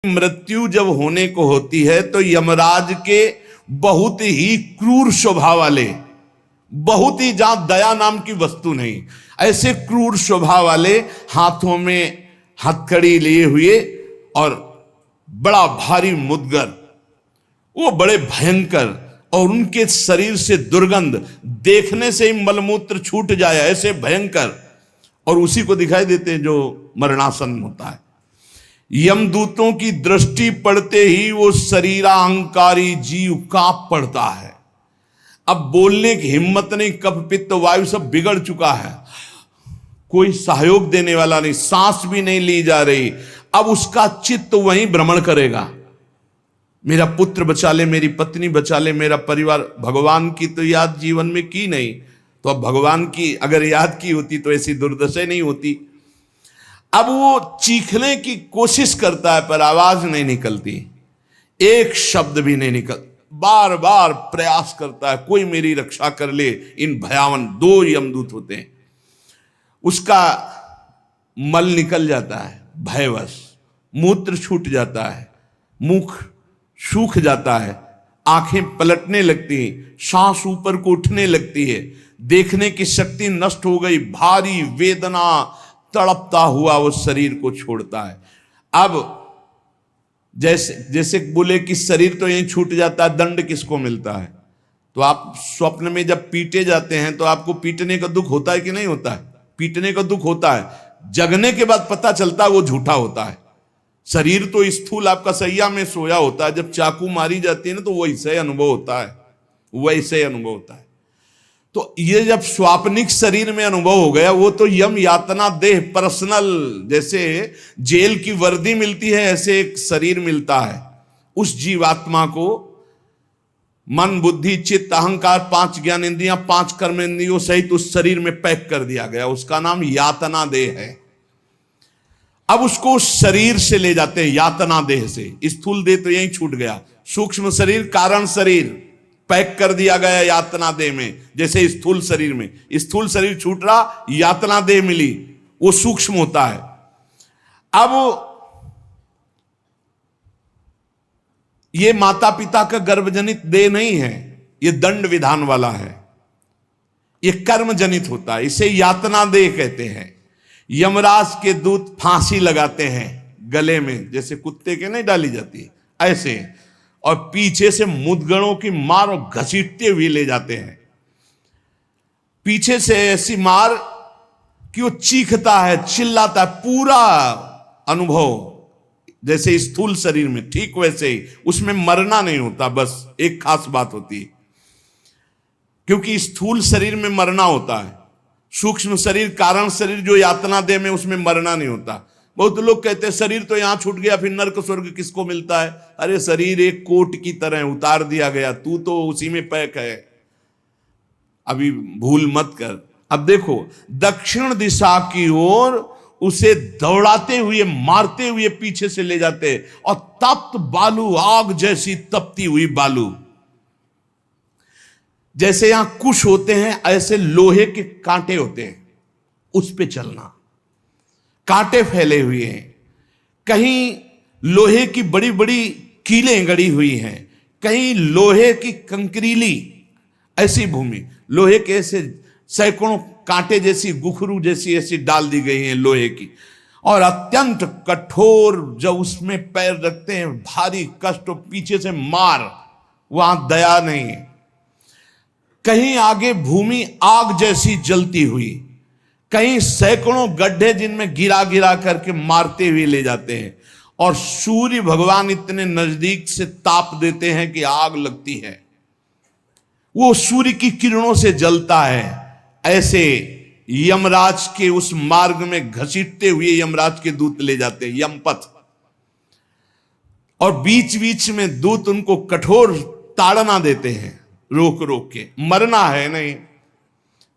मृत्यु जब होने को होती है तो यमराज के बहुत ही क्रूर स्वभाव वाले, बहुत ही जहां दया नाम की वस्तु नहीं, ऐसे क्रूर स्वभाव वाले हाथों में हथकड़ी लिए हुए और बड़ा भारी मुदगर, वो बड़े भयंकर, और उनके शरीर से दुर्गंध देखने से ही मलमूत्र छूट जाए ऐसे भयंकर, और उसी को दिखाई देते हैं जो मरणासन होता है। यमदूतों की दृष्टि पड़ते ही वो शरीराहंकारी जीव कांप पड़ता है। अब बोलने की हिम्मत नहीं, कफ पित्त वायु सब बिगड़ चुका है, कोई सहयोग देने वाला नहीं, सांस भी नहीं ली जा रही। अब उसका चित्त वहीं भ्रमण करेगा, मेरा पुत्र बचा ले, मेरी पत्नी बचा ले, मेरा परिवार। भगवान की तो याद जीवन में की नहीं, तो अब भगवान की अगर याद की होती तो ऐसी दुर्दशा नहीं होती। अब वो चीखने की कोशिश करता है पर आवाज नहीं निकलती, एक शब्द भी नहीं निकल, बार बार प्रयास करता है कोई मेरी रक्षा कर ले। इन भयावन दो यमदूत होते हैं, उसका मल निकल जाता है भयवश, मूत्र छूट जाता है, मुख सूख जाता है, आंखें पलटने लगती हैं, सांस ऊपर को उठने लगती है, देखने की शक्ति नष्ट हो गई, भारी वेदना तड़पता हुआ वो शरीर को छोड़ता है। अब जैसे बोले कि शरीर तो यहीं छूट जाता है, दंड किसको मिलता है? तो आप स्वप्न में जब पीटे जाते हैं तो आपको पीटने का दुख होता है कि नहीं होता है? पीटने का दुख होता है, जगने के बाद पता चलता है वो झूठा होता है। शरीर तो स्थूल आपका सैया में सोया होता है, जब चाकू मारी जाती है ना तो वैसे अनुभव होता है, वैसे अनुभव होता है। तो ये जब स्वाप्निक शरीर में अनुभव हो गया, वो तो यम यातना देह पर्सनल, जैसे जेल की वर्दी मिलती है ऐसे एक शरीर मिलता है उस जीवात्मा को। मन बुद्धि चित्त अहंकार 5 ज्ञान इंद्रियां 5 कर्म इंद्रियों सहित उस शरीर में पैक कर दिया गया, उसका नाम यातना देह है। अब उसको शरीर से ले जाते हैं यातना देह से, स्थूल देह तो यहीं छूट गया, सूक्ष्म शरीर कारण शरीर पैक कर दिया गया यातना देह में। जैसे स्थूल शरीर में, स्थूल शरीर छूट रहा, यातना देह मिली, वो सूक्ष्म होता है। अब ये माता पिता का गर्भजनित देह नहीं है, ये दंड विधान वाला है, ये कर्म जनित होता है, इसे यातना देह कहते हैं। यमराज के दूत फांसी लगाते हैं गले में, जैसे कुत्ते के नहीं डाली जाती ऐसे, और पीछे से मुदगरों की मार और घसीटते हुए ले जाते हैं। पीछे से ऐसी मार कि वो चीखता है, चिल्लाता है, पूरा अनुभव जैसे स्थूल शरीर में, ठीक वैसे ही उसमें मरना नहीं होता, बस एक खास बात होती है, क्योंकि स्थूल शरीर में मरना होता है, सूक्ष्म शरीर कारण शरीर जो यातना देह में, उसमें मरना नहीं होता। बहुत लोग कहते हैं शरीर तो यहां छूट गया, फिर नर्क स्वर्ग किसको मिलता है? अरे शरीर एक कोट की तरह उतार दिया गया, तू तो उसी में पैक है, अभी भूल मत कर। अब देखो दक्षिण दिशा की ओर उसे दौड़ाते हुए मारते हुए पीछे से ले जाते, और तप्त बालू, आग जैसी तपती हुई बालू, जैसे यहां कुश होते हैं ऐसे लोहे के कांटे होते हैं, उस पे चलना, कांटे फैले हुए हैं, कहीं लोहे की बड़ी बड़ी कीलें गड़ी हुई हैं, कहीं लोहे की कंकरीली ऐसी भूमि, लोहे के ऐसे सैकड़ों कांटे जैसी गुखरू जैसी ऐसी डाल दी गई हैं लोहे की, और अत्यंत कठोर, जब उसमें पैर रखते हैं भारी कष्ट, पीछे से मार, वहां दया नहीं है। कहीं आगे भूमि आग जैसी जलती हुई, कहीं सैकड़ों गड्ढे जिनमें गिरा गिरा करके मारते हुए ले जाते हैं, और सूर्य भगवान इतने नजदीक से ताप देते हैं कि आग लगती है, वो सूर्य की किरणों से जलता है। ऐसे यमराज के उस मार्ग में घसीटते हुए यमराज के दूत ले जाते हैं, यमपथ, और बीच बीच में दूत उनको कठोर ताड़ना देते हैं, रोक रोक के, मरना है नहीं।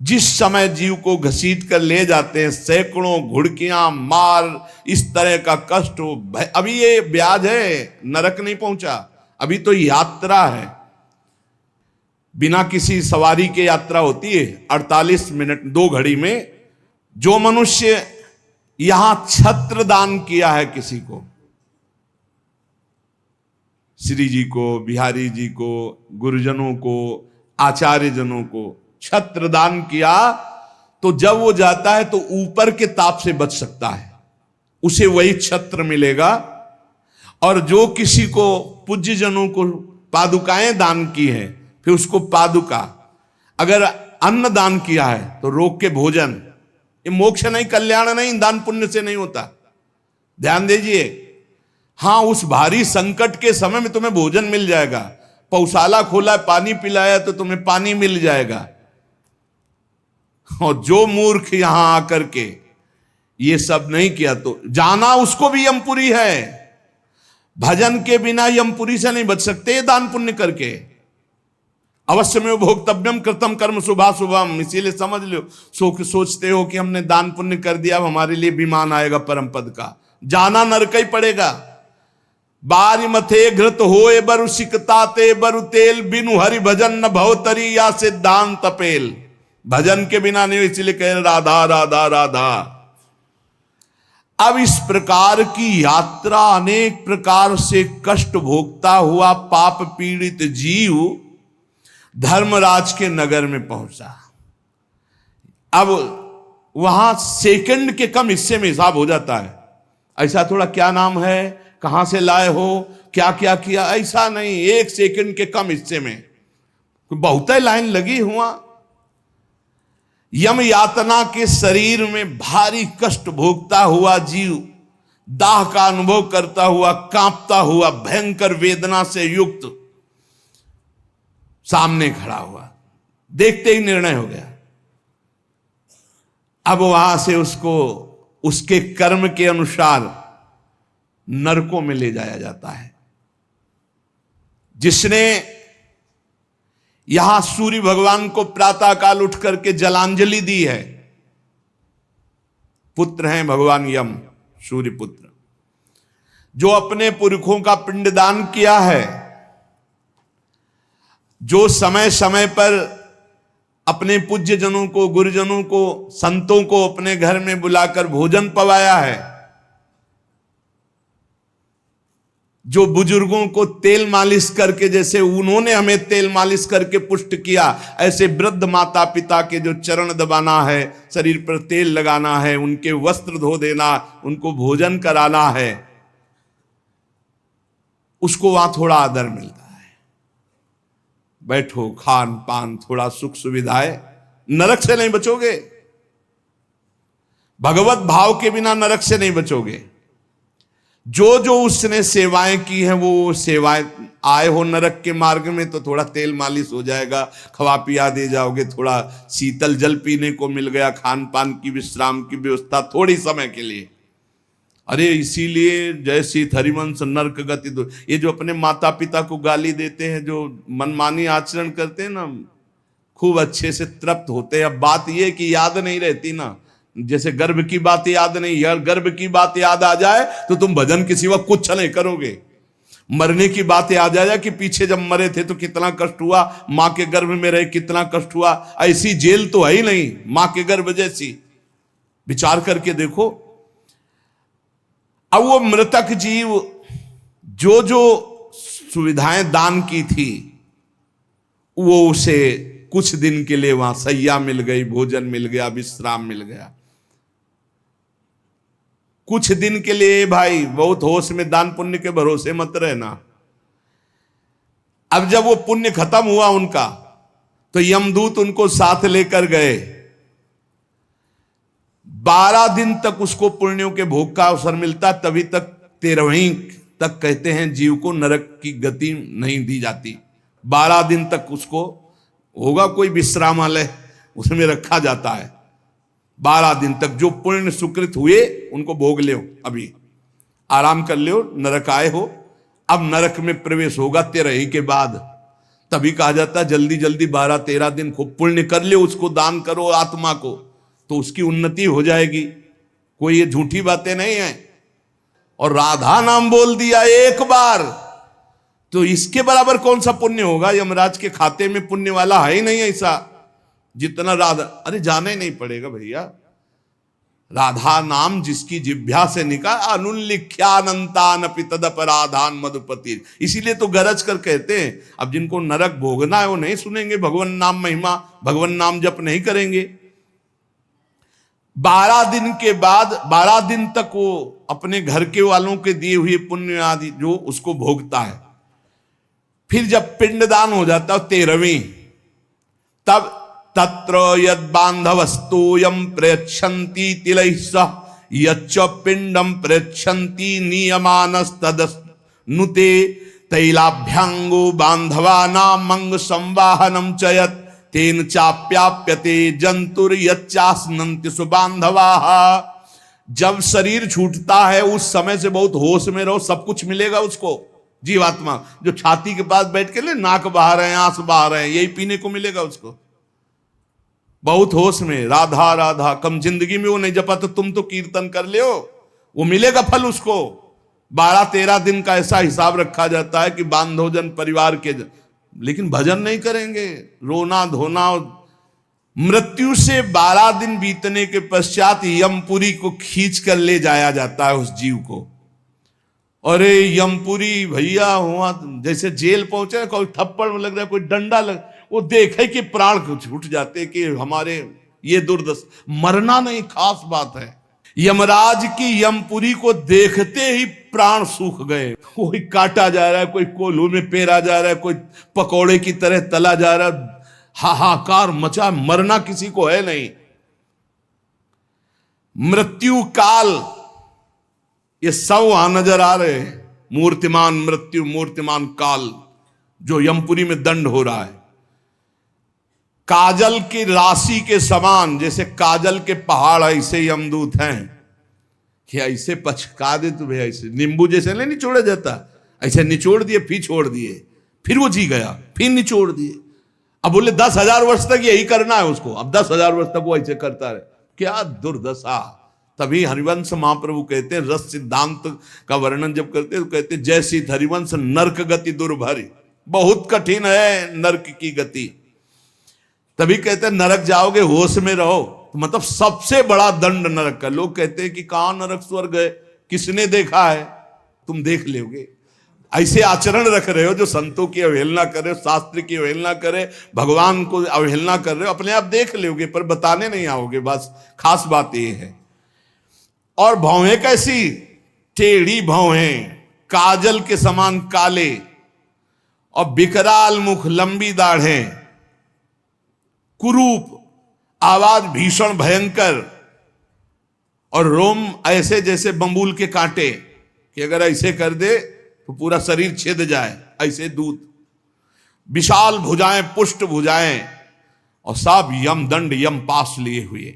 जिस समय जीव को घसीट कर ले जाते हैं, सैकड़ों घुड़कियां मार, इस तरह का कष्ट हो, अभी ये ब्याज है, नरक नहीं पहुंचा, अभी तो यात्रा है, बिना किसी सवारी के यात्रा होती है 48 मिनट 2 घड़ी में। जो मनुष्य यहां छत्र दान किया है किसी को, श्री जी को, बिहारी जी को, गुरुजनों को, आचार्य जनों को छत्र दान किया, तो जब वो जाता है तो ऊपर के ताप से बच सकता है, उसे वही छत्र मिलेगा। और जो किसी को पूज्य जनों को पादुकाएं दान की हैं, फिर उसको पादुका, अगर अन्न दान किया है तो रोग के भोजन, ये मोक्ष नहीं, कल्याण नहीं, दान पुण्य से नहीं होता, ध्यान दीजिए। हां, उस भारी संकट के समय में तुम्हें भोजन मिल जाएगा, पौशाला खोला, पानी पिलाया तो तुम्हें पानी मिल जाएगा। और जो मूर्ख यहां आकर के ये सब नहीं किया तो जाना उसको भी यमपुरी है। भजन के बिना यमपुरी से नहीं बच सकते, दान पुण्य करके। अवश्य में भोक्तव्यम कृतम कर्म शुभाशुभम, इसीलिए समझ लो, सोचते हो कि हमने दान पुण्य कर दिया, अब हमारे लिए विमान आएगा परम पद का, जाना नरक ही पड़ेगा। बारी मथे घृत होए बरु सिकता ते बरु तेल, बिनु हरि भजन न भवतरी या सिद्धांत पेल। भजन के बिना नहीं, इसलिए कह राधा राधा राधा। अब इस प्रकार की यात्रा, अनेक प्रकार से कष्ट भोगता हुआ पाप पीड़ित जीव धर्मराज के नगर में पहुंचा। अब वहां सेकंड के कम हिस्से में हिसाब हो जाता है। ऐसा थोड़ा क्या नाम है, कहां से लाए हो, क्या क्या किया, ऐसा नहीं, एक सेकंड के कम हिस्से में बहुत लाइन लगी हुआ। यम यातना के शरीर में भारी कष्ट भोगता हुआ जीव, दाह का अनुभव करता हुआ, कांपता हुआ, भयंकर वेदना से युक्त सामने खड़ा हुआ। देखते ही निर्णय हो गया। अब वहां से उसको उसके कर्म के अनुसार नरकों में ले जाया जाता है। जिसने यहां सूर्य भगवान को प्रातःकाल उठ करके जलांजलि दी है, पुत्र हैं भगवान यम, सूर्य पुत्र, जो अपने पुरखों का पिंडदान किया है, जो समय समय पर अपने पूज्य जनों को, गुरुजनों को, संतों को अपने घर में बुलाकर भोजन पवाया है, जो बुजुर्गों को तेल मालिश करके, जैसे उन्होंने हमें तेल मालिश करके पुष्ट किया, ऐसे वृद्ध माता पिता के जो चरण दबाना है, शरीर पर तेल लगाना है, उनके वस्त्र धो देना, उनको भोजन कराना है, उसको वहां थोड़ा आदर मिलता है। बैठो, खान पान, थोड़ा सुख सुविधाएं, नरक से नहीं बचोगे। भगवत भाव के बिना नरक से नहीं बचोगे। जो जो उसने सेवाएं की हैं, वो सेवाएं, आए हो नरक के मार्ग में तो थोड़ा तेल मालिश हो जाएगा, खवा पिया दे जाओगे, थोड़ा शीतल जल पीने को मिल गया, खान पान की, विश्राम की व्यवस्था थोड़ी समय के लिए। अरे इसीलिए जय सीत हरिवंश नरक गति दो, ये जो अपने माता पिता को गाली देते हैं, जो मनमानी आचरण करते हैं ना, खूब अच्छे से तृप्त होते हैं। अब बात ये कि याद नहीं रहती ना, जैसे गर्भ की बात याद नहीं, यार गर्भ की बात याद आ जाए तो तुम भजन के सिवा कुछ नहीं करोगे। मरने की बात याद आ जाए कि पीछे जब मरे थे तो कितना कष्ट हुआ, मां के गर्भ में रहे कितना कष्ट हुआ, ऐसी जेल तो है ही नहीं मां के गर्भ जैसी, विचार करके देखो। अब वो मृतक जीव जो जो सुविधाएं दान की थी, वो उसे कुछ दिन के लिए वहां सैया मिल गई, भोजन मिल गया, विश्राम मिल गया। कुछ दिन के लिए भाई, बहुत होश में, दान पुण्य के भरोसे मत रहना। अब जब वो पुण्य खत्म हुआ उनका, तो यमदूत उनको साथ लेकर गए। 12 दिन तक उसको पुण्यों के भोग का अवसर मिलता, तभी तक 13वीं तक कहते हैं जीव को नरक की गति नहीं दी जाती। 12 दिन तक उसको होगा कोई विश्रामालय, उसमें रखा जाता है। 12 दिन तक जो पुण्य सुकृत हुए उनको भोग लो, अभी आराम कर लो, नरक आए हो। अब नरक में प्रवेश होगा 13 के बाद, तभी कहा जाता है जल्दी जल्दी 12-13 दिन खूब पुण्य कर ले, उसको दान करो आत्मा को, तो उसकी उन्नति हो जाएगी। कोई ये झूठी बातें नहीं है। और राधा नाम बोल दिया एक बार तो इसके बराबर कौन सा पुण्य होगा। यमराज के खाते में पुण्य वाला है ही नहीं ऐसा जितना राधा। अरे जाना ही नहीं पड़ेगा भैया, राधा नाम जिसकी जिह्वा से निकाल अनुल्लिख्यानंतानपि तदपराधान मधुपति। इसीलिए तो गरज कर कहते हैं, अब जिनको नरक भोगना है वो नहीं सुनेंगे भगवान नाम महिमा, भगवान नाम जप नहीं करेंगे। 12 दिन के बाद 12 दिन तक वो अपने घर के वालों के दिए हुए पुण्य आदि जो उसको भोगता है। फिर जब पिंडदान हो जाता है 13वीं, तब तत्र यद बांधवस्तोयम प्रयच्छन्ति तिलैः सह यच्च पिंडम प्रयच्छन्ति नियमानस्तदनुते तैलाभ्यांगो बांधवानां मंग संवाहनम च यत् तेन चाप्याप्यते जंतुर यच्चास्नन्ति सुबांधवाः। जब शरीर छूटता है उस समय से बहुत होश में रहो, सब कुछ मिलेगा उसको। जीवात्मा जो छाती के पास बैठ के ले नाक बहा रहे हैं, आंस बहा रहे हैं, यही पीने को मिलेगा उसको। बहुत होश में राधा राधा, कम जिंदगी में वो नहीं जपा तो तुम तो कीर्तन कर ले, वो मिलेगा फल उसको। 12-13 दिन का ऐसा हिसाब रखा जाता है कि बांधोजन परिवार के लेकिन भजन नहीं करेंगे, रोना धोना। मृत्यु से 12 दिन बीतने के पश्चात यमपुरी को खींच कर ले जाया जाता है उस जीव को। अरे यमपुरी भैया हुआ जैसे जेल पहुंचे, कोई थप्पड़ लग रहा है, कोई डंडा लग, वो देखे कि प्राण छूट जाते कि हमारे ये दुर्दशा। मरना नहीं खास बात है, यमराज की यमपुरी को देखते ही प्राण सूख गए। कोई काटा जा रहा है, कोई कोल्हू में पेरा जा रहा है, कोई पकौड़े की तरह तला जा रहा है, हाहाकार मचा। मरना किसी को है नहीं। मृत्यु काल ये सब वहां नजर आ रहे हैं। मूर्तिमान मृत्यु, मूर्तिमान काल जो यमपुरी में दंड हो रहा है। काजल की राशि के समान, जैसे काजल के पहाड़ ऐसे यमदूत हैं कि ऐसे पचका दे तुम्हें, ऐसे नींबू जैसे नहीं निचोड़ा जाता, ऐसे निचोड़ दिए, फिर छोड़ दिए, फिर वो जी गया, फिर निचोड़ दिए। अब बोले 10,000 वर्ष तक यही करना है उसको, अब 10,000 वर्ष तक वो ऐसे करता रहे। क्या दुर्दशा। तभी हरिवंश महाप्रभु कहते हैं, रस सिद्धांत का वर्णन जब करते हैं तो कहते हैं, जैसी हरिवंश नरक गति दुर्भरी, बहुत कठिन है नरक की गति। तभी कहते हैं नरक जाओगे होश में रहो, तो मतलब सबसे बड़ा दंड नरक का। लोग कहते हैं कि कहां नरक स्वर्ग है, किसने देखा है, तुम देख लोगे। ऐसे आचरण रख रहे हो जो संतों की अवहेलना कर रहे हो, शास्त्र की अवहेलना करे, भगवान को अवहेलना कर रहे हो, अपने आप देख लोगे पर बताने नहीं आओगे। बस खास बात ये है। और भौहें कैसी, टेढ़ी भौहें, काजल के समान काले, और विकराल मुख, लंबी दाढ़ें, कुरूप, आवाज भीषण भयंकर, और रोम ऐसे जैसे बंबूल के कांटे कि अगर ऐसे कर दे तो पूरा शरीर छेद जाए, ऐसे दूत। विशाल भुजाएं, पुष्ट भुजाएं, और सब यम दंड यम पास लिए हुए,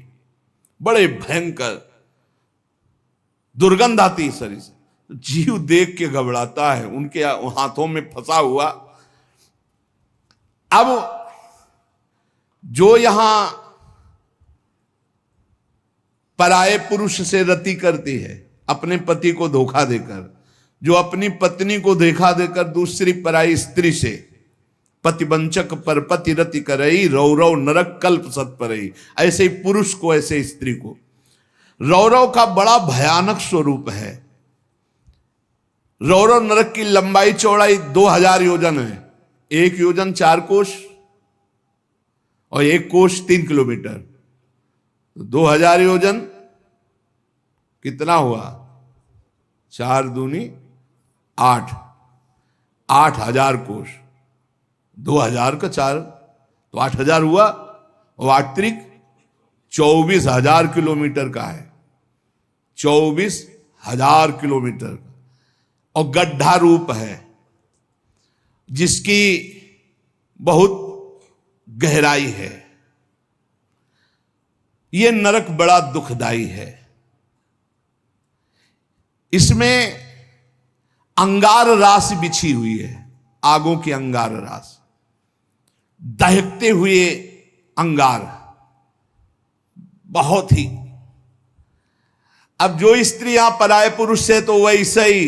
बड़े भयंकर। दुर्गंध आती शरीर से, जीव देख के घबराता है, उनके हाथों में फंसा हुआ। अब जो यहां पराये पुरुष से रति करती है, अपने पति को धोखा देकर, जो अपनी पत्नी को धोखा देकर दूसरी पराई स्त्री से, पतिवंचक पर पति रति करई, रौरव नरक कल्प सत परई। ऐसे ही पुरुष को, ऐसे स्त्री को। रौरव का बड़ा भयानक स्वरूप है। रौरव नरक की लंबाई चौड़ाई 2000 योजन है। 1 योजन 4 कोश और 1 कोश 3 किलोमीटर, 2000 योजन कितना हुआ, 4 दूनी 8, 8000 कोश, 2000 का 4 तो 8000 हुआ, और 8 त्रिक 24,000 किलोमीटर का है, 24,000 किलोमीटर का। और गड्ढा रूप है जिसकी बहुत गहराई है। यह नरक बड़ा दुखदाई है। इसमें अंगार रास बिछी हुई है, आगों की अंगार रास, दहकते हुए अंगार, बहुत ही। अब जो स्त्रियां पराये पुरुष से, तो वैसे ही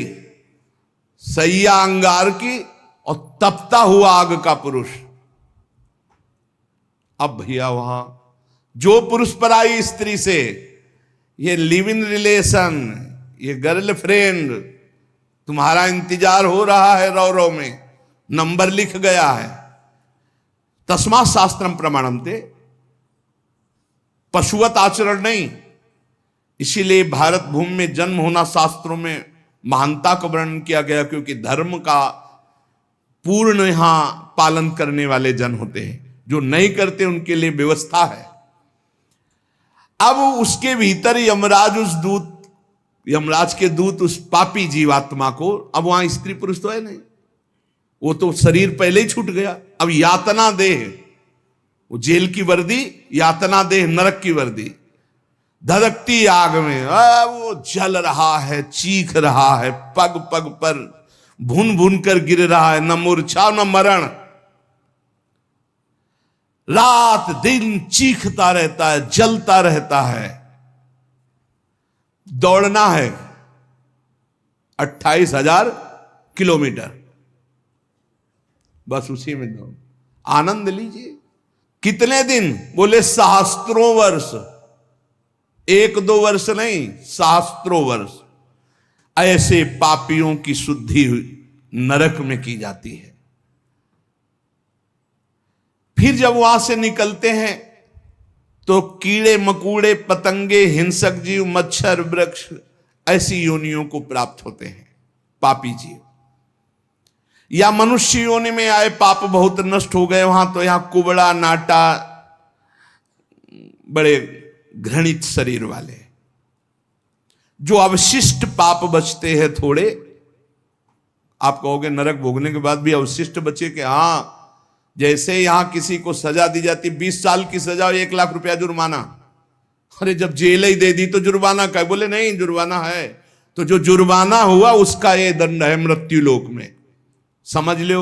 सैया अंगार की और तपता हुआ आग का पुरुष। अब भैया वहां जो पुरुष पराई स्त्री से ये लिव इन रिलेशन, ये गर्लफ्रेंड, तुम्हारा इंतजार हो रहा है रौ रौ में, नंबर लिख गया है। तस्मात् शास्त्रम प्रमाणन्ते, पशुवत आचरण नहीं। इसीलिए भारत भूमि में जन्म होना शास्त्रों में महानता का वर्णन किया गया, क्योंकि धर्म का पूर्ण यहां पालन करने वाले जन होते हैं, जो नहीं करते उनके लिए व्यवस्था है। अब उसके भीतर यमराज के दूत उस पापी जीवात्मा को, अब वहां स्त्री पुरुष तो है नहीं, वो तो शरीर पहले ही छूट गया, अब यातना देह, वो जेल की वर्दी, यातना देह नरक की वर्दी, धधकती आग में वो जल रहा है, चीख रहा है, पग पग पर भून भून कर गिर रहा है, न मूर्छा न मरण, रात दिन चीखता रहता है, जलता रहता है। दौड़ना है 28,000 किलोमीटर, बस उसी में दौड़, आनंद लीजिए। कितने दिन? बोले सहस्त्रों वर्ष, 1-2 वर्ष नहीं, सहस्त्रों वर्ष ऐसे पापियों की शुद्धि नरक में की जाती है। फिर जब वहां से निकलते हैं तो कीड़े मकोड़े, पतंगे, हिंसक जीव, मच्छर, वृक्ष, ऐसी योनियों को प्राप्त होते हैं पापी जीव। या मनुष्य योनि में आए, पाप बहुत नष्ट हो गए वहां, तो यहां कुबड़ा, नाटा, बड़े घृणित शरीर वाले, जो अवशिष्ट पाप बचते हैं थोड़े। आप कहोगे नरक भोगने के बाद भी अवशिष्ट बचे? कि हाँ, जैसे यहां किसी को सजा दी जाती, 20 साल की सजा और 1 लाख रुपया जुर्माना। अरे जब जेल ही दे दी तो जुर्माना का? बोले नहीं, जुर्माना है। तो जो जुर्माना हुआ उसका ये दंड है मृत्यु लोक में, समझ लो।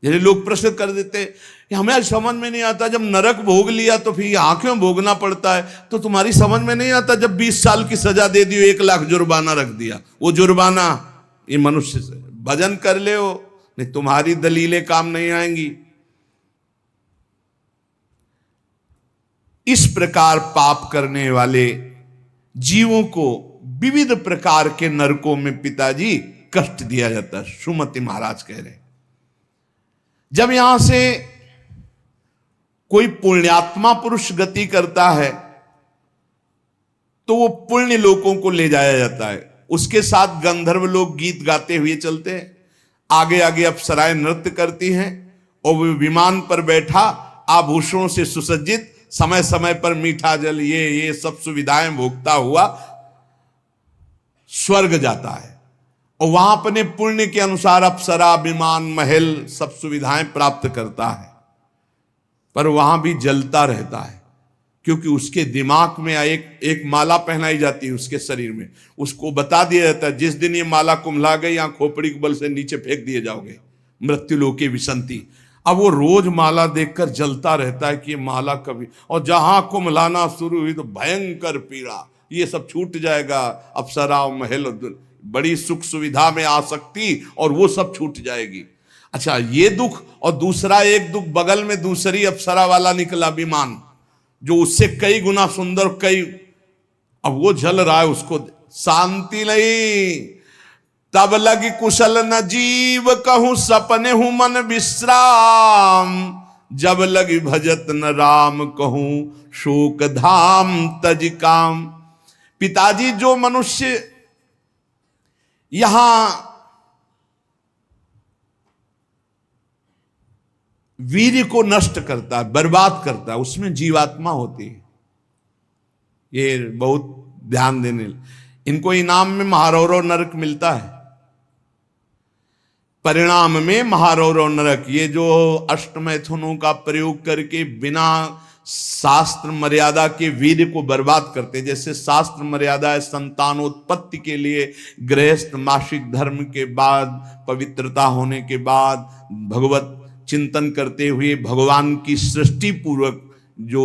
जैसे लोग प्रश्न कर देते, हमें आज समझ में नहीं आता, जब नरक भोग लिया तो फिर यहां क्यों भोगना पड़ता है? तो तुम्हारी समझ में नहीं आता, जब 20 साल की सजा दे दी, 1 लाख जुर्माना रख दिया, वो जुर्माना ये मनुष्य से भजन कर ले हो, नहीं तुम्हारी दलीलें काम नहीं आएंगी। इस प्रकार पाप करने वाले जीवों को विविध प्रकार के नरकों में पिताजी कष्ट दिया जाता है। सुमति महाराज कह रहे, जब यहां से कोई पुण्यात्मा पुरुष गति करता है तो वो पुण्य लोकों को ले जाया जाता है, उसके साथ गंधर्व लोग गीत गाते हुए चलते हैं, आगे आगे अप्सराएं नृत्य करती हैं, और वो विमान पर बैठा आभूषणों से सुसज्जित, समय समय पर मीठा जल, ये सब सुविधाएं भोगता हुआ स्वर्ग जाता है, और वहां अपने पुण्य के अनुसार अप्सरा, विमान, महल, सब सुविधाएं प्राप्त करता है। पर वहां भी जलता रहता है, क्योंकि उसके दिमाग में एक माला पहनाई जाती है उसके शरीर में, उसको बता दिया जाता है जिस दिन ये माला कुम्हला गई, यहां खोपड़ी के बल से नीचे फेंक दिए जाओगे, मृत्यु लोके विसंति। अब वो रोज माला देखकर जलता रहता है कि ये माला कभी, और जहां कुम्हलाना शुरू हुई तो भयंकर पीड़ा, ये सब छूट जाएगा, अप्सरा और महल, बड़ी सुख सुविधा में आ सकती, और वो सब छूट जाएगी। अच्छा, ये दुख, और दूसरा एक दुख बगल में दूसरी अप्सरा वाला निकला विमान, जो उससे कई गुना सुंदर, कई, अब वो जल रहा है, उसको शांति नहीं। तब लगी कुशल न जीव कहूं, सपने हूं मन विश्राम, जब लगी भजत न राम कहूं, शोक धाम तज काम। पिताजी, जो मनुष्य यहां वीर्य को नष्ट करता है, बर्बाद करता है, उसमें जीवात्मा होती है। ये बहुत ध्यान देने, इनको इनाम में महारौरव नरक मिलता है, परिणाम में महारौरव नरक। ये जो अष्टमैथुनों का प्रयोग करके बिना शास्त्र मर्यादा के वीर्य को बर्बाद करते, जैसे शास्त्र मर्यादा है संतानोत्पत्ति के लिए, गृहस्थ मासिक धर्म के बाद, पवित्रता होने के बाद, भगवत चिंतन करते हुए भगवान की सृष्टि पूर्वक जो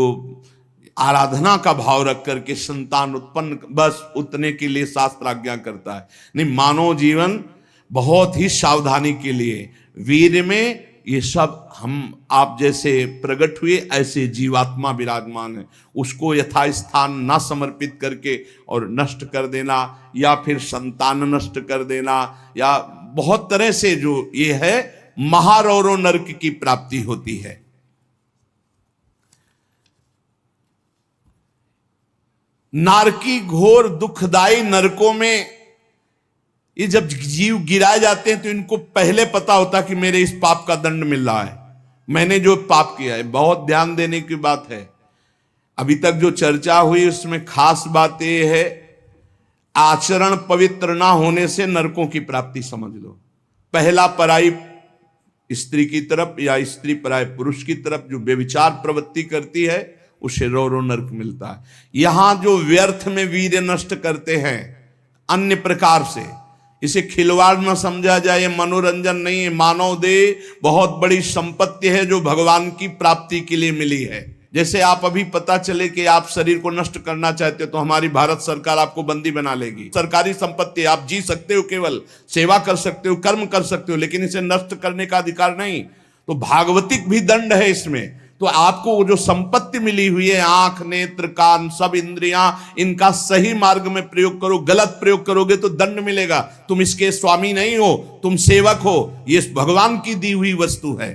आराधना का भाव रख करके संतान उत्पन्न, बस उतने के लिए शास्त्र आज्ञा करता है। नहीं, मानव जीवन बहुत ही सावधानी के लिए वीर्य में ये सब हम आप जैसे प्रकट हुए ऐसे जीवात्मा विराजमान है, उसको यथास्थान ना समर्पित करके और नष्ट कर देना, या फिर संतान नष्ट कर देना, या बहुत तरह से जो ये है महारौरो नरक की प्राप्ति होती है। नारकी घोर दुखदाई नरकों में ये जब जीव गिराए जाते हैं तो इनको पहले पता होता कि मेरे इस पाप का दंड मिल रहा है, मैंने जो पाप किया है। बहुत ध्यान देने की बात है, अभी तक जो चर्चा हुई उसमें खास बात यह है, आचरण पवित्र ना होने से नरकों की प्राप्ति समझ लो। पहला पराई स्त्री की तरफ या स्त्री पराय पुरुष की तरफ जो व्यभिचार प्रवृत्ति करती है उसे रौरो नरक मिलता है। यहां जो व्यर्थ में वीर्य नष्ट करते हैं अन्य प्रकार से, इसे खिलवाड़ न समझा जाए, ये मनोरंजन नहीं है। मानव देह बहुत बड़ी संपत्ति है जो भगवान की प्राप्ति के लिए मिली है। जैसे आप अभी पता चले कि आप शरीर को नष्ट करना चाहते हो तो हमारी भारत सरकार आपको बंदी बना लेगी। सरकारी संपत्ति, आप जी सकते हो, केवल सेवा कर सकते हो, कर्म कर सकते हो, लेकिन इसे नष्ट करने का अधिकार नहीं। तो भागवतिक भी दंड है इसमें। तो आपको वो जो संपत्ति मिली हुई है, आंख, नेत्र, कान, सब इंद्रियां, इनका सही मार्ग में प्रयोग करो। गलत प्रयोग करोगे तो दंड मिलेगा। तुम इसके स्वामी नहीं हो, तुम सेवक हो। ये भगवान की दी हुई वस्तु है,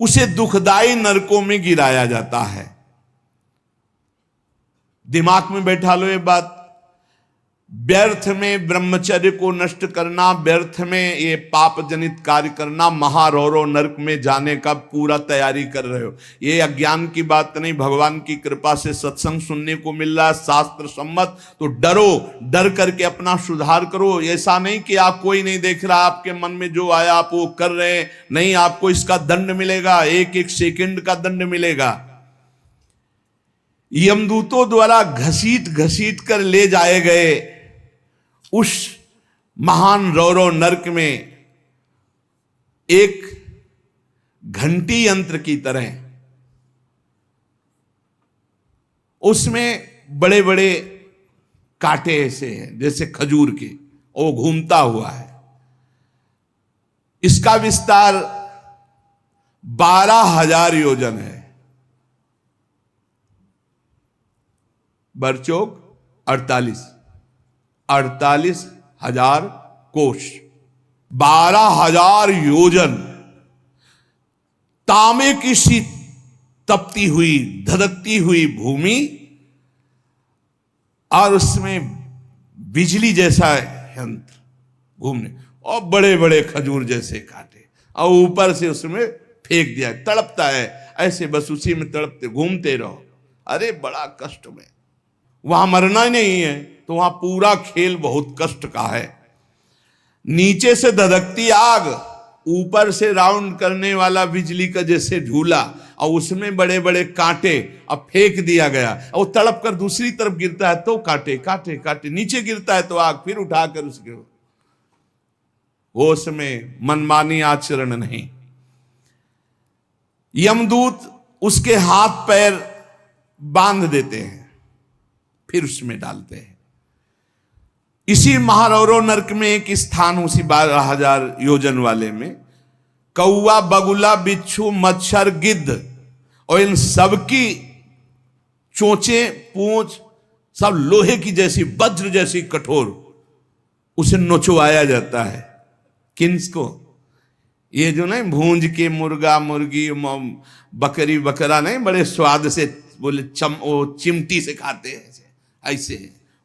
उसे दुखदाई नरकों में गिराया जाता है। दिमाग में बैठा लो ये बात। व्यर्थ में ब्रह्मचर्य को नष्ट करना, व्यर्थ में ये पाप जनित कार्य करना, महारौरो नरक में जाने का पूरा तैयारी कर रहे हो। ये अज्ञान की बात नहीं, भगवान की कृपा से सत्संग सुनने को मिल रहा है, शास्त्र सम्मत। तो डरो, डर करके अपना सुधार करो। ऐसा नहीं कि आप कोई नहीं देख रहा, आपके मन में जो आया आप वो कर रहे हैं, नहीं, आपको इसका दंड मिलेगा, एक एक सेकंड का दंड मिलेगा। यमदूतों द्वारा घसीट घसीट कर ले जाए गए उस महान रौरो नरक में एक घंटी यंत्र की तरह उसमें बड़े बड़े कांटे ऐसे हैं जैसे खजूर के, वो घूमता हुआ है। इसका विस्तार 12,000 योजन है। बरचौक 48,000 कोष, 12,000 योजन। तांबे की सी तपती हुई, धधकती हुई भूमि, और उसमें बिजली जैसा यंत्र घूमने, और बड़े बड़े खजूर जैसे कांटे, और ऊपर से उसमें फेंक दिया, तड़पता है ऐसे, बस उसी में तड़पते घूमते रहो। अरे बड़ा कष्ट में, वहां मरना ही नहीं है, तो वहां पूरा खेल बहुत कष्ट का है। नीचे से धधकती आग, ऊपर से राउंड करने वाला बिजली का जैसे झूला, और उसमें बड़े बड़े कांटे, अब फेंक दिया गया, और तड़प कर दूसरी तरफ गिरता है तो कांटे कांटे कांटे, नीचे गिरता है तो आग, फिर उठाकर उसके होश में मनमानी आचरण नहीं। यमदूत उसके हाथ पैर बांध देते हैं, फिर उसमें डालते हैं। इसी महारौरो नरक में एक स्थान, उसी 12,000 योजन वाले में, कौआ, बगुला, बिच्छू, मच्छर, गिद्ध, और इन सबकी चोंचे, पूंछ सब लोहे की जैसी, वज्र जैसी कठोर, उसे नोचवाया जाता है। किसको? ये जो नहीं भूंज के मुर्गा मुर्गी बकरी बकरा नहीं, बड़े स्वाद से बोले चिमटी से खाते हैं ऐसे,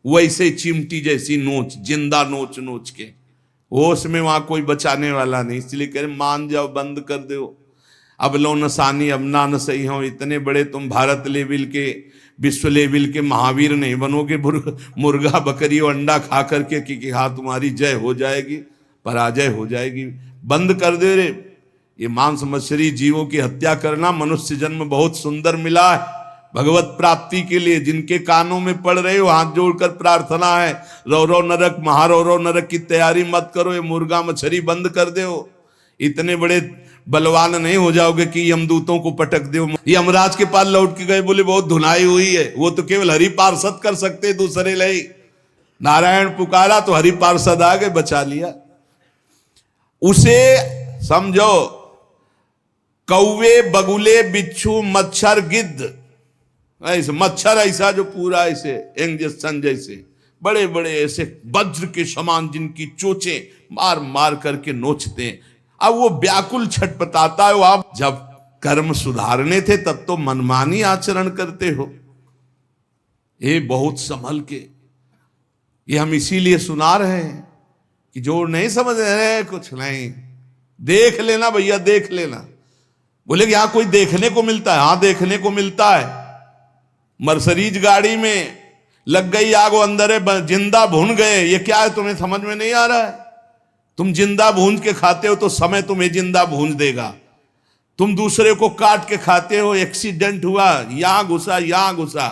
वैसे चिमटी जैसी नोच, जिंदा नोच नोच के, वो उसमें वहां कोई बचाने वाला नहीं। इसलिए कह रहे मान जाओ, बंद कर दो। अब लो नसानी, अब ना न सही हो, इतने बड़े तुम भारत लेवल के, विश्व लेवल के महावीर नहीं बनोगे मुर्गा बकरी और अंडा खा करके कि हाँ तुम्हारी जय हो जाएगी, पराजय हो जाएगी। बंद कर दे रे। ये मांस मछली जीवों की हत्या करना, मनुष्य जन्म बहुत सुंदर मिला है भगवत प्राप्ति के लिए। जिनके कानों में पड़ रहे हो, हाथ जोड़कर प्रार्थना है, रौरो नरक, महारौरो नरक की तैयारी मत करो, ये मुर्गा मछली बंद कर दो। इतने बड़े बलवान नहीं हो जाओगे कि यमदूतों को पटक दो। यमराज के पास लौट के गए, बोले बहुत धुनाई हुई है। वो तो केवल हरि पार्षद कर सकते, दूसरे ले। नारायण पुकारा तो हरि पार्षद आ गए, बचा लिया। उसे समझो कौवे, बगुले, बिच्छू, मच्छर, गिद्ध, ऐसे मच्छर ऐसा जो पूरा ऐसे इंजेक्शन जैसे बड़े बड़े ऐसे वज्र के समान जिनकी चोंचें मार मार करके नोचते हैं। अब वो व्याकुल छटपटाता है, आप जब कर्म सुधारने थे तब तो मनमानी आचरण करते हो। ये बहुत संभल के, ये हम इसीलिए सुना रहे हैं कि जो नहीं समझ रहे कुछ नहीं, देख लेना भैया, देख लेना। बोले कि यहां कोई देखने को मिलता है? हाँ देखने को मिलता है। मर्सरीज गाड़ी में लग गई आग, वो अंदर है, जिंदा भून गए। ये क्या है, तुम्हें समझ में नहीं आ रहा है? तुम जिंदा भून के खाते हो तो समय तुम्हें जिंदा भून देगा। तुम दूसरे को काट के खाते हो, एक्सीडेंट हुआ, यहां घुसा यहां घुसा,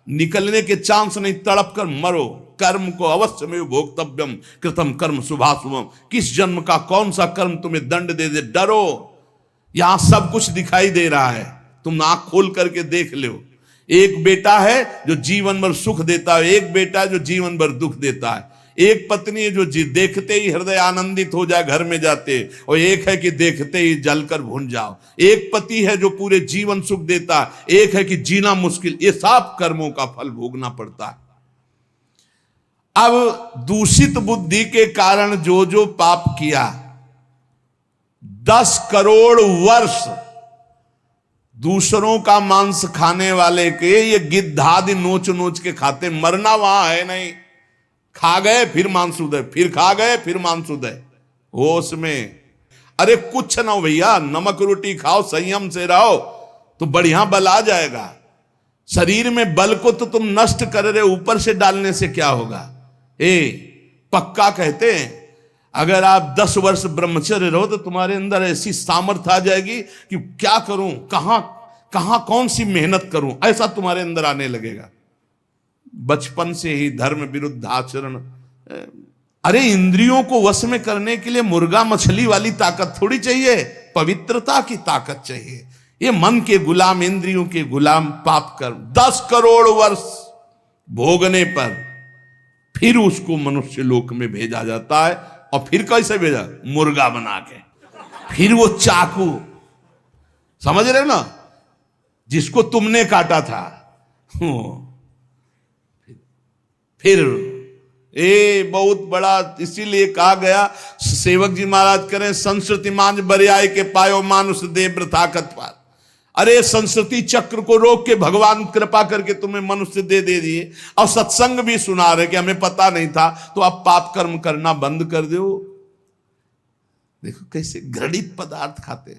निकलने के चांस नहीं, तड़प कर मरो। कर्म को अवश्य में भोक्तव्यम कृतम कर्म शुभाशुभम। किस जन्म का कौन सा कर्म तुम्हें दंड दे दे, डरो। यहां सब कुछ दिखाई दे रहा है, तुम आंख खोल करके देख लो। एक बेटा है जो जीवन भर सुख देता है, एक बेटा है जो जीवन भर दुख देता है। एक पत्नी है जो देखते ही हृदय आनंदित हो जाए घर में जाते, और एक है कि देखते ही जलकर भून जाओ। एक पति है जो पूरे जीवन सुख देता है, एक है कि जीना मुश्किल। ये सब कर्मों का फल भोगना पड़ता है। अब दूषित बुद्धि के कारण जो जो पाप किया, 10 करोड़ वर्ष दूसरों का मांस खाने वाले के ये गिद्धादि नोच नोच के खाते, मरना वहां है नहीं। खा गए फिर मांस उदय, फिर खा गए फिर मांस उदय, होश में। अरे कुछ ना हो भैया, नमक रोटी खाओ, संयम से रहो तो बढ़िया बल आ जाएगा। शरीर में बल को तो तुम नष्ट कर रहे, ऊपर से डालने से क्या होगा? पक्का कहते हैं अगर आप 10 वर्ष ब्रह्मचर्य रहो तो तुम्हारे अंदर ऐसी सामर्थ्य आ जाएगी कि क्या करूं, कहां कौन सी मेहनत करूं, ऐसा तुम्हारे अंदर आने लगेगा। बचपन से ही धर्म विरुद्ध आचरण। अरे इंद्रियों को वश में करने के लिए मुर्गा मछली वाली ताकत थोड़ी चाहिए, पवित्रता की ताकत चाहिए। ये मन के गुलाम, इंद्रियों के गुलाम पाप कर 10 करोड़ वर्ष भोगने पर फिर उसको मनुष्य लोक में भेजा जाता है। और फिर कैसे भेजा? मुर्गा बना के। फिर वो चाकू, समझ रहे हो ना, जिसको तुमने काटा था, फिर बहुत बड़ा। इसीलिए कहा गया, सेवक जी महाराज करें, संस्कृति मांझ बरियाई के पायो मानुष दे वृथाकत पार। अरे संस्कृति चक्र को रोक के भगवान कृपा करके तुम्हें मनुष्य दे दिए, और सत्संग भी सुना रहे कि हमें पता नहीं था, तो अब पाप कर्म करना बंद कर दो। देखो कैसे घृणित पदार्थ खाते।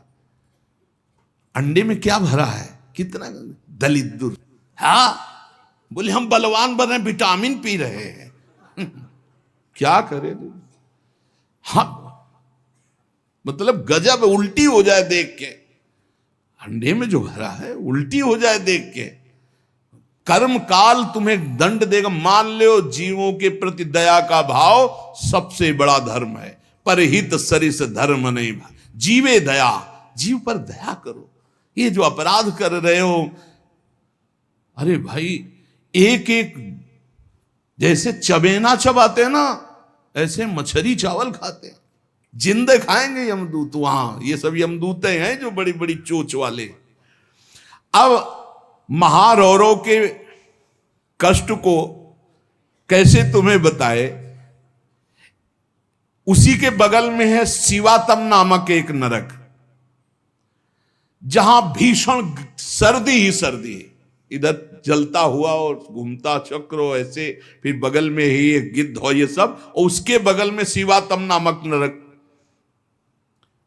अंडे में क्या भरा है, कितना दलित दूर। हाँ बोले हम बलवान बन रहे, विटामिन पी रहे हैं। क्या करें? हाँ मतलब गजब, उल्टी हो जाए देख के। अंडे में जो भरा है उल्टी हो जाए देख के। कर्म काल तुम्हें दंड देगा। मान लो जीवों के प्रति दया का भाव सबसे बड़ा धर्म है। परहित सरिस धर्म नहीं, जीवे दया, जीव पर दया करो। ये जो अपराध कर रहे हो, अरे भाई एक एक जैसे चबेना चबाते हैं ना, ऐसे मछली चावल खाते हैं। जिंदे खाएंगे यमदूत वहां, ये सब यमदूते हैं जो बड़ी बड़ी चोच वाले। अब महारौरों के कष्ट को कैसे तुम्हें बताए। उसी के बगल में है शिवातम नामक एक नरक, जहां भीषण सर्दी ही सर्दी है। इधर जलता हुआ और घूमता चक्र हो ऐसे, फिर बगल में ही एक गिद्ध हो, ये सब। और उसके बगल में शिवातम नामक नरक,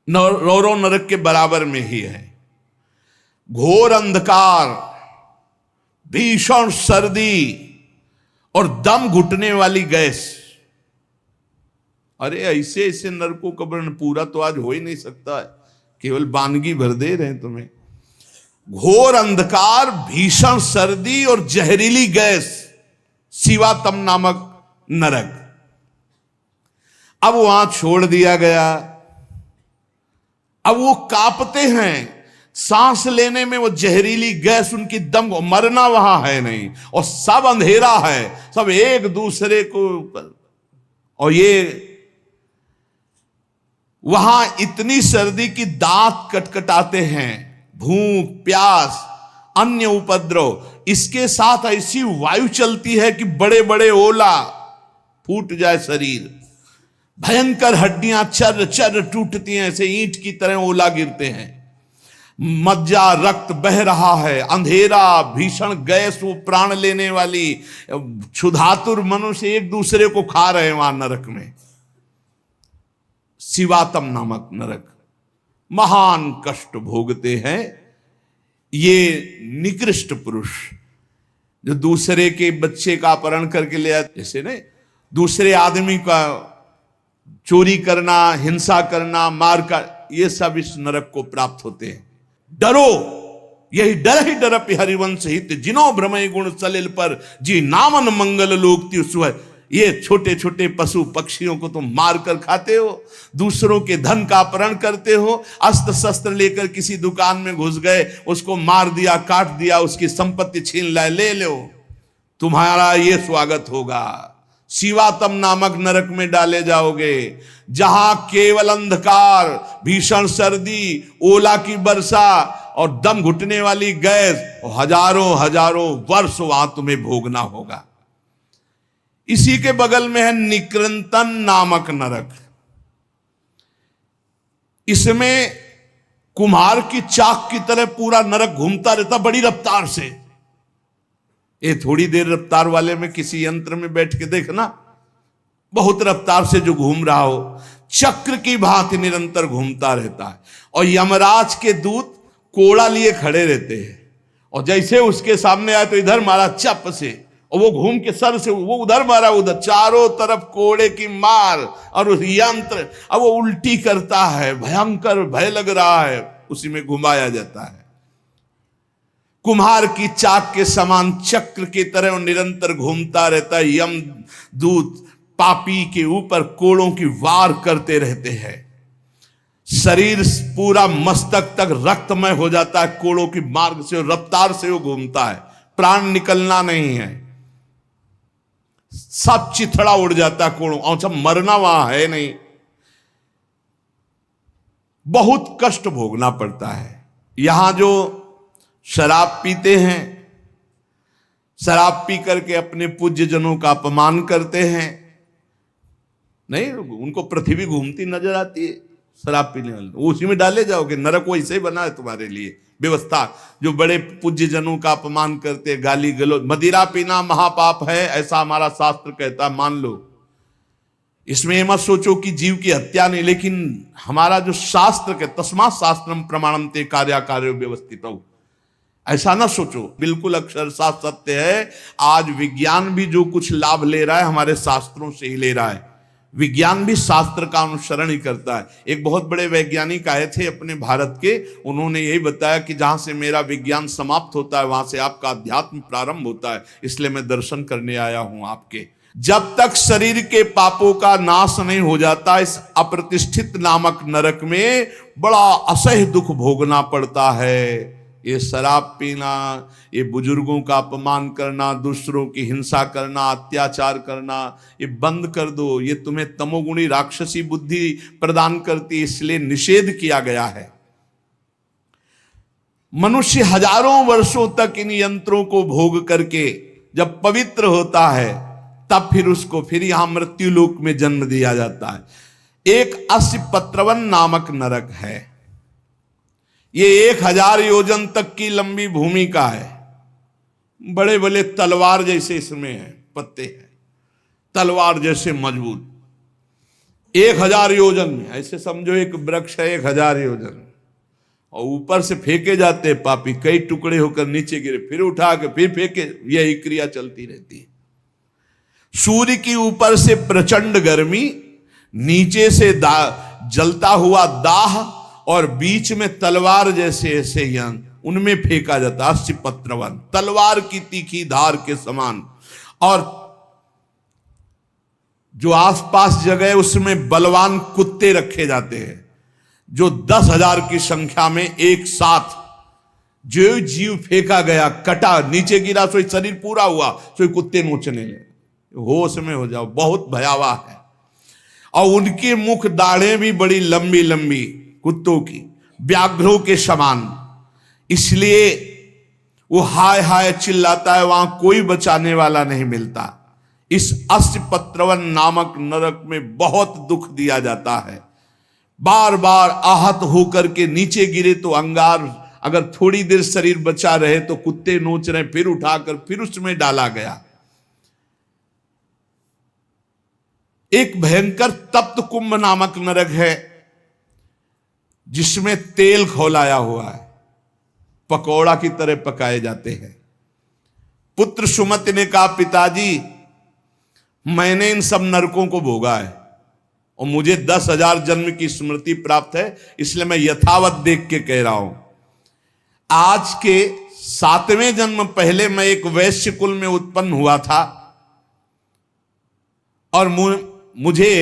रौरव नरक के बराबर में ही है। घोर अंधकार, भीषण सर्दी और दम घुटने वाली गैस। अरे ऐसे ऐसे नरकों का वर्णन पूरा तो आज हो ही नहीं सकता है, केवल वानगी भर दे रहे हैं तुम्हें। घोर अंधकार, भीषण सर्दी और जहरीली गैस, शिवातम नामक नरक। अब वहां छोड़ दिया गया। अब वो कांपते हैं, सांस लेने में वो जहरीली गैस उनकी दम को, मरना वहां है नहीं, और सब अंधेरा है, सब एक दूसरे को। और ये वहां इतनी सर्दी की दांत कटकटाते हैं, भूख प्यास अन्य उपद्रव, इसके साथ ऐसी वायु चलती है कि बड़े बड़े ओला, फूट जाए शरीर, भयंकर हड्डियां चर चर टूटती हैं, ऐसे ईंट की तरह ओला गिरते हैं, मज्जा रक्त बह रहा है, अंधेरा भीषण गैस, वो प्राण लेने वाली, क्षुधातुर मनुष्य एक दूसरे को खा रहे हैं वहां नरक में। शिवातम नामक नरक, महान कष्ट भोगते हैं ये निकृष्ट पुरुष जो दूसरे के बच्चे का अपहरण करके ले आते, जैसे ने दूसरे आदमी का चोरी करना, हिंसा करना, मार का, ये सब इस नरक को प्राप्त होते हैं। डरो, यही डर ही डरप हरिवंश हित, जिनो भ्रमय गुण सलिल पर, जी नामन मंगल लोक त्युसुह। ये छोटे छोटे पशु पक्षियों को तुम मार कर खाते हो, दूसरों के धन का अपहरण करते हो, अस्त्र शस्त्र लेकर किसी दुकान में घुस गए, उसको मार दिया, काट दिया, उसकी संपत्ति छीन लाए, ले लो, तुम्हारा ये स्वागत होगा। शिवातम नामक नरक में डाले जाओगे, जहां केवल अंधकार, भीषण सर्दी, ओला की वर्षा और दम घुटने वाली गैस, हजारों हजारों वर्ष वहां तुम्हें भोगना होगा। इसी के बगल में है निकृंतन नामक नरक। इसमें कुम्हार की चाक की तरह पूरा नरक घूमता रहता बड़ी रफ्तार से। ये थोड़ी देर रफ्तार वाले में किसी यंत्र में बैठ के देखना, बहुत रफ्तार से जो घूम रहा हो, चक्र की भांति निरंतर घूमता रहता है। और यमराज के दूत कोड़ा लिए खड़े रहते हैं, और जैसे उसके सामने आए तो इधर मारा चप से, और वो घूम के सर से वो उधर मारा, उधर, चारों तरफ कोड़े की मार, और उस यंत्र अब वो उल्टी करता है, भयंकर भय लग रहा है, उसी में घुमाया जाता है। कुम्हार की चाक के समान चक्र की तरह निरंतर घूमता रहता है। यम दूत पापी के ऊपर कोड़ों की वार करते रहते हैं, शरीर पूरा मस्तक तक रक्तमय हो जाता है, कोड़ों की मार्ग से, रफ्तार से वो घूमता है, प्राण निकलना नहीं है, सब चिथड़ा उड़ जाता है कोड़ों, और सब मरना वहां है नहीं, बहुत कष्ट भोगना पड़ता है। यहां जो शराब पीते हैं, शराब पी करके अपने पूज्य जनों का अपमान करते हैं, नहीं, उनको पृथ्वी घूमती नजर आती है शराब पीने वाले, उसी में डाले जाओगे। नरक वैसे ही बना है तुम्हारे लिए व्यवस्था। जो बड़े पूज्य जनों का अपमान करते, गाली गलौज, मदिरा पीना महापाप है, ऐसा हमारा शास्त्र कहता है, मान लो। इसमें ये मत सोचो कि जीव की हत्या नहीं, लेकिन हमारा जो शास्त्र के तस्मात् शास्त्रम प्रमाणम ते कार्याकार्यो व्यवस्थित हो, ऐसा ना सोचो, बिल्कुल अक्षरशः सत्य है। आज विज्ञान भी जो कुछ लाभ ले रहा है हमारे शास्त्रों से ही ले रहा है। विज्ञान भी शास्त्र का अनुसरण ही करता है। एक बहुत बड़े वैज्ञानिक आए थे अपने भारत के, उन्होंने यही बताया कि जहां से मेरा विज्ञान समाप्त होता है वहां से आपका अध्यात्म प्रारंभ होता है, इसलिए मैं दर्शन करने आया हूं आपके। जब तक शरीर के पापों का नाश नहीं हो जाता, इस अप्रतिष्ठित नामक नरक में बड़ा असह्य दुख भोगना पड़ता है। ये शराब पीना, ये बुजुर्गों का अपमान करना, दूसरों की हिंसा करना, अत्याचार करना, ये बंद कर दो। ये तुम्हें तमोगुणी राक्षसी बुद्धि प्रदान करती, इसलिए निषेध किया गया है। मनुष्य हजारों वर्षों तक इन यंत्रों को भोग करके जब पवित्र होता है, तब फिर उसको फिर यहां मृत्यु लोक में जन्म दिया जाता है। एक अस्पत्रवन नामक नरक है। ये 1000 योजन तक की लंबी भूमि का है। बड़े बड़े तलवार जैसे इसमें है, पत्ते हैं तलवार जैसे मजबूत। 1000 योजन में, ऐसे समझो एक वृक्ष है 1000 योजन, और ऊपर से फेंके जाते हैं पापी, कई टुकड़े होकर नीचे गिरे, फिर उठा के फिर फेंके, यही क्रिया चलती रहती है। सूर्य की ऊपर से प्रचंड गर्मी, नीचे से जलता हुआ दाह, और बीच में तलवार जैसे ऐसे यंत्र, उनमें फेंका जाता। अस्पत्रवन, तलवार की तीखी धार के समान। और जो आसपास जगह है उसमें बलवान कुत्ते रखे जाते हैं, जो 10,000 की संख्या में एक साथ, जो जीव फेंका गया, कटा, नीचे गिरा, सोई शरीर पूरा हुआ, सोई कुत्ते नोचने लगे। होश में हो जाओ, बहुत भयावह है। और उनके मुख दाढ़ें भी बड़ी लंबी लंबी, कुत्तों की, व्याघ्रों के समान। इसलिए वो हाय हाय चिल्लाता है, वहां कोई बचाने वाला नहीं मिलता। इस अस्पत्रवन नामक नरक में बहुत दुख दिया जाता है। बार बार आहत होकर के नीचे गिरे तो अंगार, अगर थोड़ी देर शरीर बचा रहे तो कुत्ते नोच रहे, फिर उठाकर फिर उसमें डाला गया। एक भयंकर तप्त कुंभ नामक नरक है, जिसमें तेल खौलाया हुआ है, पकौड़ा की तरह पकाए जाते हैं। पुत्र सुमति ने कहा, पिताजी मैंने इन सब नरकों को भोगा है और मुझे 10,000 जन्म की स्मृति प्राप्त है, इसलिए मैं यथावत देख के कह रहा हूं। आज के 7वें जन्म पहले मैं एक वैश्य कुल में उत्पन्न हुआ था और मुझे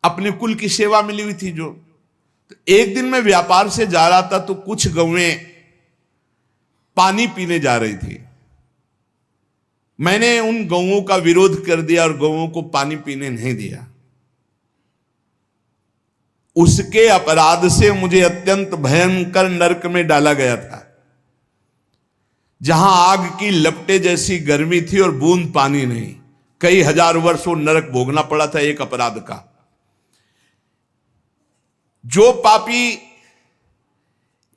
अपने कुल की सेवा मिली हुई थी। जो तो एक दिन मैं व्यापार से जा रहा था तो कुछ गौएं पानी पीने जा रही थी। मैंने उन गौओं का विरोध कर दिया और गौओं को पानी पीने नहीं दिया। उसके अपराध से मुझे अत्यंत भयंकर नरक में डाला गया था, जहां आग की लपटे जैसी गर्मी थी और बूंद पानी नहीं। कई हजार वर्ष वो नरक भोगना पड़ा था एक अपराध का। जो पापी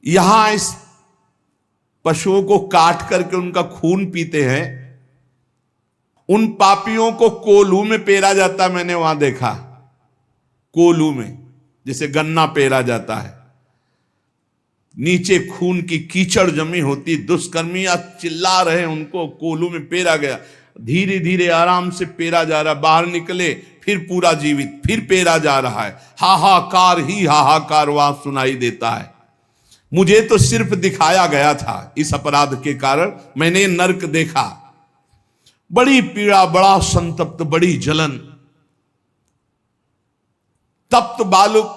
यहां इस पशुओं को काट करके उनका खून पीते हैं, उन पापियों को कोल्हू में पेरा जाता। मैंने वहां देखा, कोल्हू में जैसे गन्ना पेरा जाता है, नीचे खून की कीचड़ जमी होती, दुष्कर्मियां चिल्ला रहे, उनको कोल्हू में पेरा गया। धीरे धीरे आराम से पेरा जा रहा, बाहर निकले फिर पूरा जीवित, फिर पेरा जा रहा है। हाहाकार ही हाहाकार वहां सुनाई देता है। मुझे तो सिर्फ दिखाया गया था, इस अपराध के कारण मैंने नरक देखा। बड़ी पीड़ा, बड़ा संतप्त, बड़ी जलन। तप्त बालुक,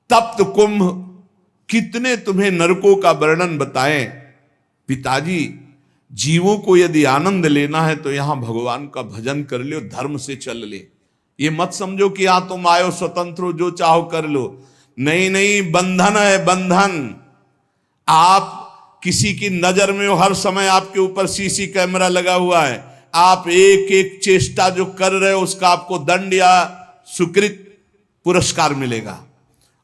तप्त कुंभ, कितने तुम्हें नरकों का वर्णन बताएं। पिताजी, जीवों को यदि आनंद लेना है तो यहां भगवान का भजन कर लो, धर्म से चल ले। ये मत समझो कि यहां तुम आयो स्वतंत्र हो, जो चाहो कर लो। नहीं नहीं, बंधन है बंधन। आप किसी की नजर में हो, हर समय आपके ऊपर सीसी कैमरा लगा हुआ है। आप एक एक चेष्टा जो कर रहे हो उसका आपको दंड या सुकृत पुरस्कार मिलेगा।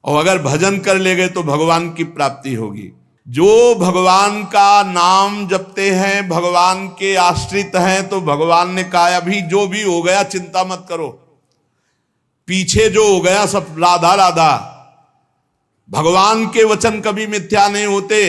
और अगर भजन कर ले गए तो भगवान की प्राप्ति होगी। जो भगवान का नाम जपते हैं, भगवान के आश्रित हैं, तो भगवान ने कहा अभी जो भी हो गया चिंता मत करो, पीछे जो हो गया सब राधा राधा। भगवान के वचन कभी मिथ्या नहीं होते।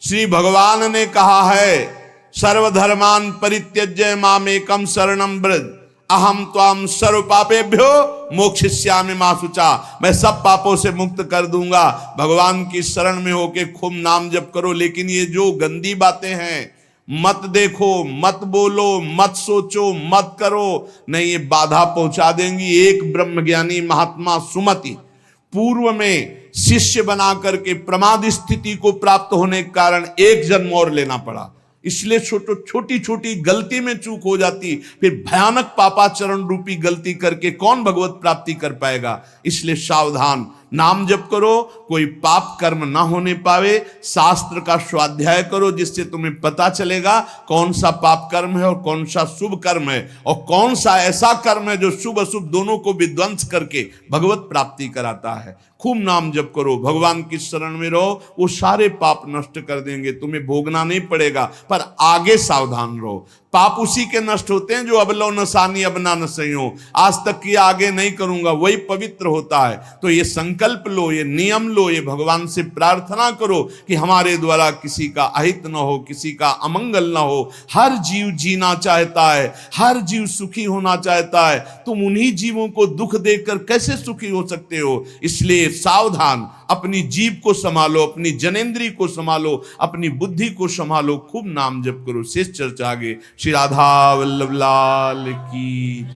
श्री भगवान ने कहा है, सर्वधर्मान परित्यज्य मामेकम शरणम व्रज अहम त्वाम सर्व पापेभ्यो मोक्षयिष्यामि मा शुचा। मैं सब पापों से मुक्त कर दूंगा। भगवान की शरण में होके खूब नाम जप करो। लेकिन ये जो गंदी बातें हैं, मत देखो, मत बोलो, मत सोचो, मत करो, नहीं, ये बाधा पहुंचा देंगी। एक ब्रह्मज्ञानी महात्मा सुमति पूर्व में शिष्य बना करके प्रमाद स्थिति को प्राप्त होने के कारण एक जन्म और लेना पड़ा। इसलिए छोटी छोटी गलती में चूक हो जाती, फिर भयानक पापाचरण रूपी गलती करके कौन भगवत प्राप्ति कर पाएगा। इसलिए सावधान, नाम जप करो, कोई पाप कर्म ना होने पावे। शास्त्र का स्वाध्याय करो, जिससे तुम्हें पता चलेगा कौन सा पाप कर्म है और कौन सा शुभ कर्म है, और कौन सा ऐसा कर्म है जो शुभ अशुभ दोनों को विध्वंस करके भगवत प्राप्ति कराता है। खूब नाम जप करो, भगवान की शरण में रहो, वो सारे पाप नष्ट कर देंगे। तुम्हें भोगना नहीं पड़ेगा, पर आगे सावधान रहो। पाप उसी के नष्ट होते हैं जो अब लो नसानी अब ना नसइयो, आज तक किया आगे नहीं करूंगा, वही पवित्र होता है। तो ये संकल्प लो, ये नियम लो, ये भगवान से प्रार्थना करो कि हमारे द्वारा किसी का अहित न हो, किसी का अमंगल न हो। हर जीव जीना चाहता है, हर जीव सुखी होना चाहता है। तुम उन्हीं जीवों को दुख देकर कैसे सुखी हो सकते हो। इसलिए सावधान, अपनी जीव को संभालो, अपनी जनेंद्री को संभालो, अपनी बुद्धि को संभालो, खूब नाम जप करो। शेष चर्चा आगे। श्री राधा वल्लभ लाल की।